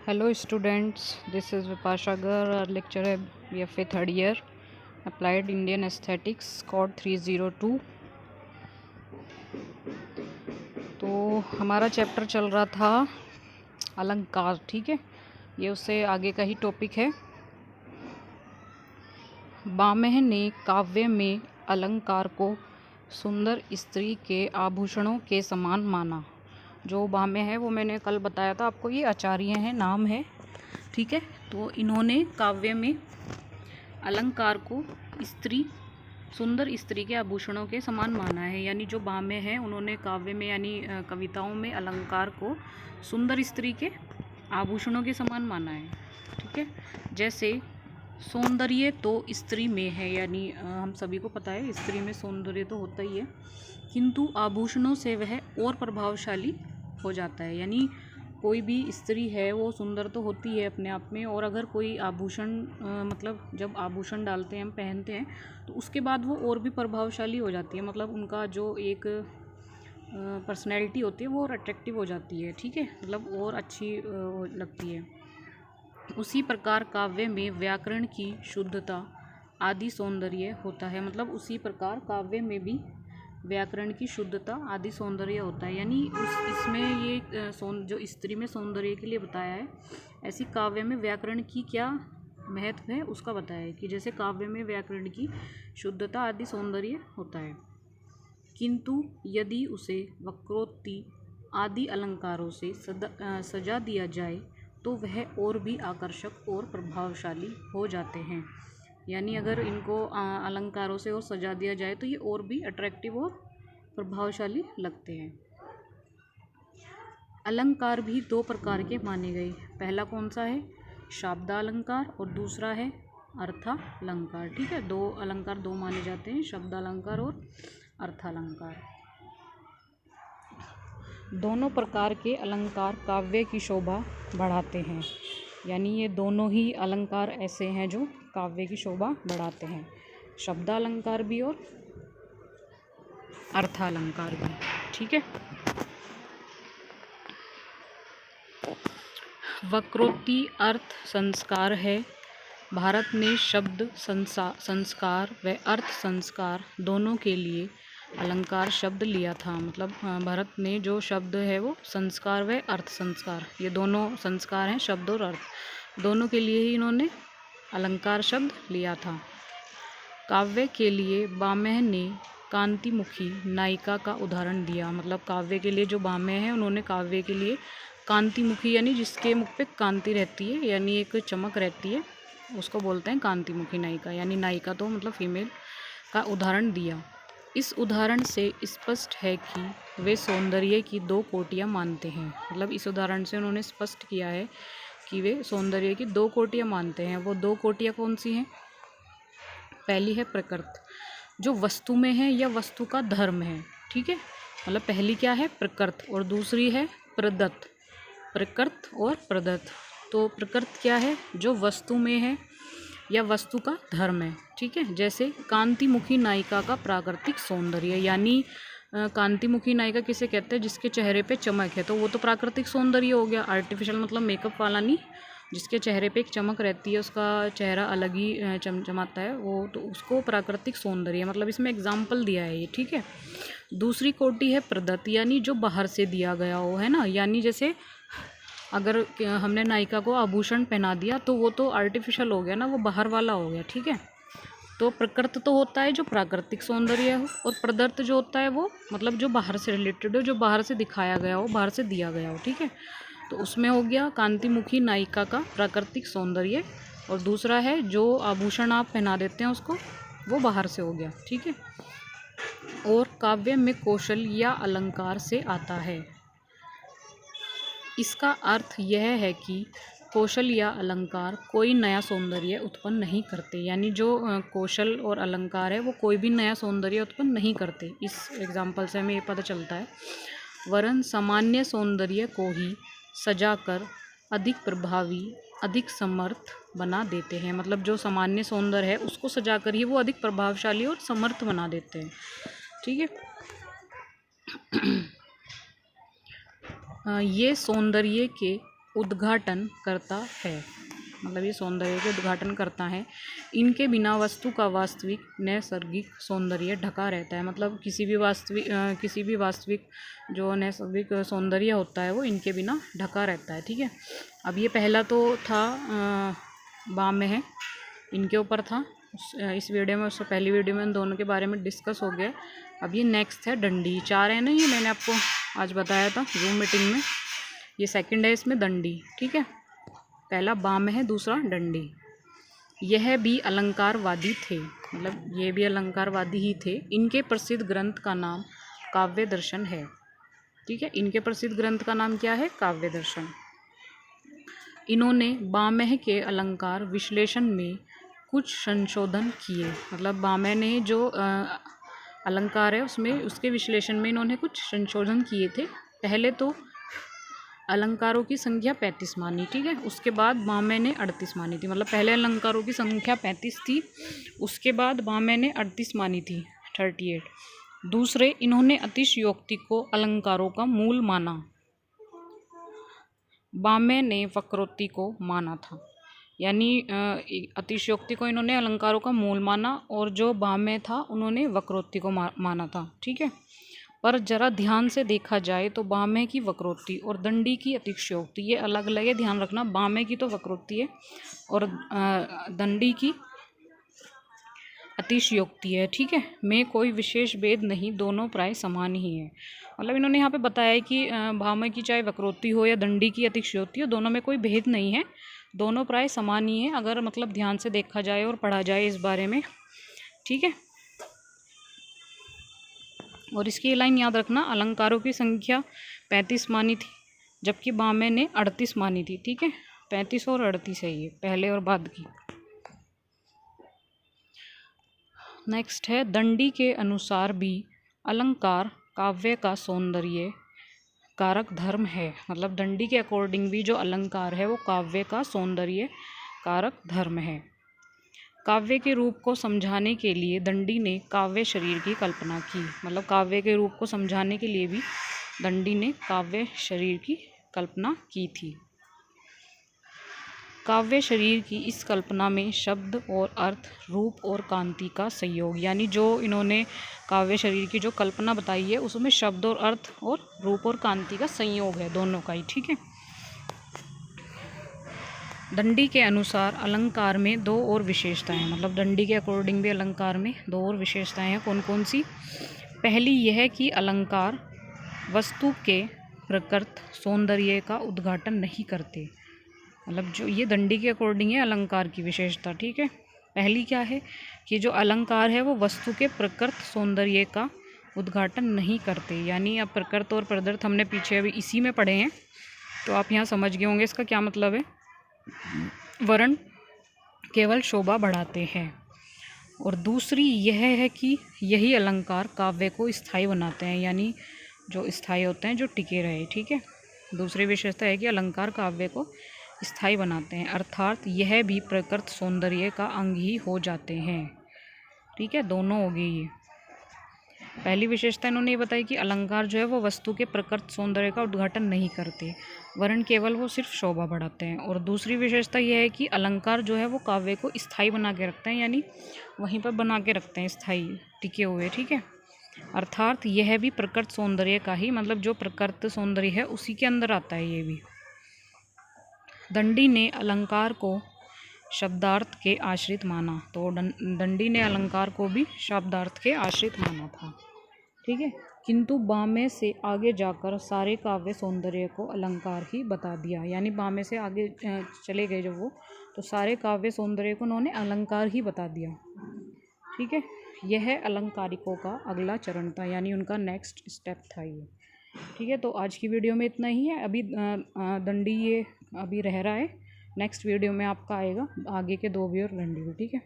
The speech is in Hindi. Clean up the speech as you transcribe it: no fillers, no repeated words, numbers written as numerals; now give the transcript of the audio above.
Hello students, this is Vipasha Gar. Our lecture है BFA third year Applied Indian Aesthetics code 302। तो हमारा चैप्टर चल रहा था अलंकार, ठीक है। ये उससे आगे का ही टॉपिक है। बामेह ने काव्य में अलंकार को सुंदर स्त्री के आभूषणों के समान माना। जो बामेह है वो मैंने कल बताया था आपको, ये आचार्य हैं, नाम है, ठीक है। तो इन्होंने काव्य में अलंकार को सुंदर स्त्री के आभूषणों के समान माना है। यानी जो बामेह है उन्होंने काव्य में यानी कविताओं में अलंकार को सुंदर स्त्री के आभूषणों के समान माना है, ठीक है। जैसे सौंदर्य तो स्त्री में है, यानी हम सभी को पता है स्त्री में सौंदर्य तो होता ही है, किंतु आभूषणों से वह और प्रभावशाली हो जाता है। यानी कोई भी स्त्री है वो सुंदर तो होती है अपने आप में, और अगर कोई आभूषण मतलब जब आभूषण डालते हैं, हम पहनते हैं, तो उसके बाद वो और भी प्रभावशाली हो जाती है। मतलब उनका जो एक पर्सनैलिटी होती है वो और अट्रैक्टिव हो जाती है, ठीक है, मतलब और अच्छी लगती है। उसी प्रकार काव्य में व्याकरण की शुद्धता आदि सौंदर्य होता है। मतलब उसी प्रकार काव्य में भी व्याकरण की शुद्धता आदि सौंदर्य होता है। यानी इसमें ये जो स्त्री में सौंदर्य के लिए बताया है, ऐसी काव्य में व्याकरण की क्या महत्व है उसका बताया है कि जैसे काव्य में व्याकरण की शुद्धता आदि सौंदर्य होता है, किंतु यदि उसे वक्रोक्ति आदि अलंकारों से सजा दिया जाए तो वह और भी आकर्षक और प्रभावशाली हो जाते हैं। यानी अगर इनको अलंकारों से और सजा दिया जाए तो ये और भी अट्रैक्टिव और प्रभावशाली लगते हैं। अलंकार भी दो प्रकार के माने गए। पहला कौन सा है? शब्दालंकार, और दूसरा है अर्थालंकार, ठीक है। दो अलंकार दो माने जाते हैं, शब्दालंकार और अर्थालंकार। दोनों प्रकार के अलंकार काव्य की शोभा बढ़ाते हैं। यानी ये दोनों ही अलंकार ऐसे हैं जो काव्य की शोभा बढ़ाते हैं, शब्दालंकार भी और अर्थालंकार भी, ठीक है। वक्रोक्ति अर्थ संस्कार है। भारत ने शब्द संस्कार व अर्थ संस्कार दोनों के लिए अलंकार शब्द लिया था। मतलब भारत ने जो शब्द है वो संस्कार व अर्थ संस्कार, ये दोनों संस्कार हैं, शब्द और अर्थ दोनों के लिए ही इन्होंने अलंकार शब्द लिया था। काव्य के लिए बामेह ने कांतिमुखी नायिका का उदाहरण दिया। मतलब काव्य के लिए जो बामेह है उन्होंने काव्य के लिए कांतिमुखी, यानी जिसके मुख पे कांति रहती है, यानी एक चमक रहती है, उसको बोलते हैं कांतिमुखी नायिका। यानी नायिका तो मतलब फीमेल का उदाहरण दिया। इस उदाहरण से स्पष्ट है कि वे सौंदर्य की दो कोटियाँ मानते हैं। मतलब इस उदाहरण से उन्होंने स्पष्ट किया है कि वे सौंदर्य की दो कोटियाँ मानते हैं। वो दो कोटियाँ कौन सी हैं? पहली है प्रकृत, जो वस्तु में है या वस्तु का धर्म है, ठीक है। मतलब पहली क्या है? प्रकृत, और दूसरी है प्रदत्त। प्रकृत और प्रदत्त। तो प्रकृत क्या है? जो वस्तु में है या वस्तु का धर्म है, ठीक है। जैसे कांतिमुखी नायिका का प्राकृतिक सौंदर्य, यानी कांतिमुखी नायिका किसे कहते हैं? जिसके चेहरे पे चमक है, तो वो तो प्राकृतिक सौंदर्य हो गया, आर्टिफिशियल मतलब मेकअप वाला नहीं। जिसके चेहरे पे एक चमक रहती है, उसका चेहरा अलग ही चमचमाता है, वो तो उसको प्राकृतिक सौंदर्य, मतलब इसमें एग्जाम्पल दिया है ये, ठीक है। दूसरी कोटि है प्रदत्त, यानी जो बाहर से दिया गया हो, है ना। यानी जैसे अगर हमने नायिका को आभूषण पहना दिया तो वो तो आर्टिफिशियल हो गया ना, वो बाहर वाला हो गया, ठीक है। तो प्रकृत तो होता है जो प्राकृतिक सौंदर्य हो, और प्रदत्त जो होता है वो मतलब जो बाहर से रिलेटेड हो, जो बाहर से दिखाया गया हो, बाहर से दिया गया हो, ठीक है। तो उसमें हो गया कांतिमुखी नायिका का प्राकृतिक सौंदर्य, और दूसरा है जो आभूषण आप पहना देते हैं उसको, वो बाहर से हो गया, ठीक है। और काव्य में कौशल या अलंकार से आता है। इसका अर्थ यह है कि कौशल या अलंकार कोई नया सौंदर्य उत्पन्न नहीं करते। यानी जो कौशल और अलंकार है वो कोई भी नया सौंदर्य उत्पन्न नहीं करते। इस एग्जाम्पल से हमें ये पता चलता है। वरन सामान्य सौंदर्य को ही सजाकर अधिक प्रभावी, अधिक समर्थ बना देते हैं। मतलब जो सामान्य सौंदर्य है उसको सजाकर ही वो अधिक प्रभावशाली और समर्थ बना देते हैं, ठीक है। ये सौंदर्य के उद्घाटन करता है, मतलब ये सौंदर्य के उद्घाटन करता है। इनके बिना वस्तु का वास्तविक नैसर्गिक सौंदर्य ढका रहता है, मतलब किसी भी वास्तविक जो नैसर्गिक सौंदर्य होता है वो इनके बिना ढका रहता है। ठीक है, अब ये पहला तो था बाम है, इनके ऊपर था इस वीडियो में, उससे पहली वीडियो में इन दोनों के बारे में डिस्कस हो गया। अब ये नेक्स्ट है दंडी। 4 है ना, ये मैंने आपको आज बताया था जूम मीटिंग में। ये सेकंड है इसमें दंडी। ठीक है, पहला बाम है, दूसरा दंडी। यह भी अलंकारवादी थे, मतलब ये भी अलंकारवादी ही थे। इनके प्रसिद्ध ग्रंथ का नाम काव्य दर्शन है। ठीक है, इनके प्रसिद्ध ग्रंथ का नाम क्या है? काव्य दर्शन। इन्होंने बामह के अलंकार विश्लेषण में कुछ संशोधन किए, मतलब बामह ने जो अलंकार है उसमें उसके विश्लेषण में इन्होंने कुछ संशोधन किए थे। पहले तो अलंकारों की संख्या 35 मानी। ठीक है, उसके बाद बामह ने 38 मानी थी, मतलब पहले अलंकारों की संख्या 35 थी, उसके बाद बामह ने 38 मानी थी, 38। दूसरे, इन्होंने अतिशयोक्ति को अलंकारों का मूल माना। बामह ने वक्रोक्ति को माना था, यानी अतिशयोक्ति को इन्होंने अलंकारों का मूल माना, और जो बामह था उन्होंने वक्रोक्ति को माना था। ठीक है, पर जरा ध्यान से देखा जाए तो बामह की वक्रोक्ति और दंडी की अतिशयोक्ति ये अलग अलग है, ध्यान रखना। बामह की तो वक्रोक्ति है और दंडी की अतिशयोक्ति है। ठीक है, में कोई विशेष भेद नहीं, दोनों प्राय समान ही है। मतलब इन्होंने यहाँ पे बताया है कि बामह की चाहे वक्रोक्ति हो या दंडी की अतिशयोक्ति हो, दोनों में कोई भेद नहीं है, दोनों प्राय समान ही है, अगर मतलब ध्यान से देखा जाए और पढ़ा जाए इस बारे में। ठीक है, और इसकी लाइन याद रखना, अलंकारों की संख्या 35 मानी थी जबकि बामह ने 38 मानी थी। ठीक है, 35 और 38 है ये, पहले और बाद की। नेक्स्ट है दंडी के अनुसार भी अलंकार काव्य का सौंदर्य कारक धर्म है, मतलब दंडी के अकॉर्डिंग भी जो अलंकार है वो काव्य का सौंदर्य कारक धर्म है। काव्य के रूप को समझाने के लिए दंडी ने काव्य शरीर की कल्पना की, मतलब काव्य के रूप को समझाने के लिए भी दंडी ने काव्य शरीर की कल्पना की थी। काव्य शरीर की इस कल्पना में शब्द और अर्थ, रूप और कांति का संयोग, यानी जो इन्होंने काव्य शरीर की जो कल्पना बताई है उसमें शब्द और अर्थ और रूप और कांति का संयोग है, दोनों का ही। ठीक है, दंडी के अनुसार अलंकार में 2 और विशेषताएं, मतलब दंडी के अकॉर्डिंग भी अलंकार में 2 और विशेषताएं हैं। कौन कौन सी? पहली यह कि अलंकार वस्तु के प्रकृत सौंदर्य का उद्घाटन नहीं करते, मतलब जो ये दंडी के अकॉर्डिंग है अलंकार की विशेषता। ठीक है, पहली क्या है कि जो अलंकार है वो वस्तु के प्रकृत सौंदर्य का उद्घाटन नहीं करते, यानी अब प्रकृत और प्रदर्थ हमने पीछे अभी इसी में पढ़े हैं, तो आप यहाँ समझ गए होंगे इसका क्या मतलब है। वर्ण केवल शोभा बढ़ाते हैं। और दूसरी यह है कि यही अलंकार काव्य को स्थायी बनाते हैं, यानी जो स्थायी होते हैं, जो टिके रहे। ठीक है, दूसरी विशेषता है कि अलंकार काव्य को स्थायी बनाते हैं, अर्थात यह भी प्रकृत सौंदर्य का अंग ही हो जाते हैं। ठीक है, दोनों हो गई ये। पहली विशेषता इन्होंने ये बताई कि अलंकार जो है वो वस्तु के प्रकृत सौंदर्य का उद्घाटन नहीं करते, वरन केवल वो सिर्फ शोभा बढ़ाते हैं। और दूसरी विशेषता यह है कि अलंकार जो है वो काव्य को स्थायी बना के रखते हैं, यानी वहीं पर बना के रखते हैं, स्थायी टिके हुए। ठीक है, अर्थात यह भी प्रकृत सौंदर्य का ही, मतलब जो प्रकृत सौंदर्य है उसी के अंदर आता है ये भी। दंडी ने अलंकार को शब्दार्थ के आश्रित माना, तो दंडी ने अलंकार को भी शब्दार्थ के आश्रित माना था। ठीक है, किंतु बामह से आगे जाकर सारे काव्य सौंदर्य को अलंकार ही बता दिया, यानी बामह से आगे चले गए जब वो, तो सारे काव्य सौंदर्य को उन्होंने अलंकार ही बता दिया। ठीक है, यह अलंकारिकों का अगला चरण था, यानी उनका नेक्स्ट स्टेप था ये। ठीक है, तो आज की वीडियो में इतना ही है। अभी दंडी ये अभी रह रहा है, नेक्स्ट वीडियो में आपका आएगा आगे के 2 भी और दंडी भी। ठीक है।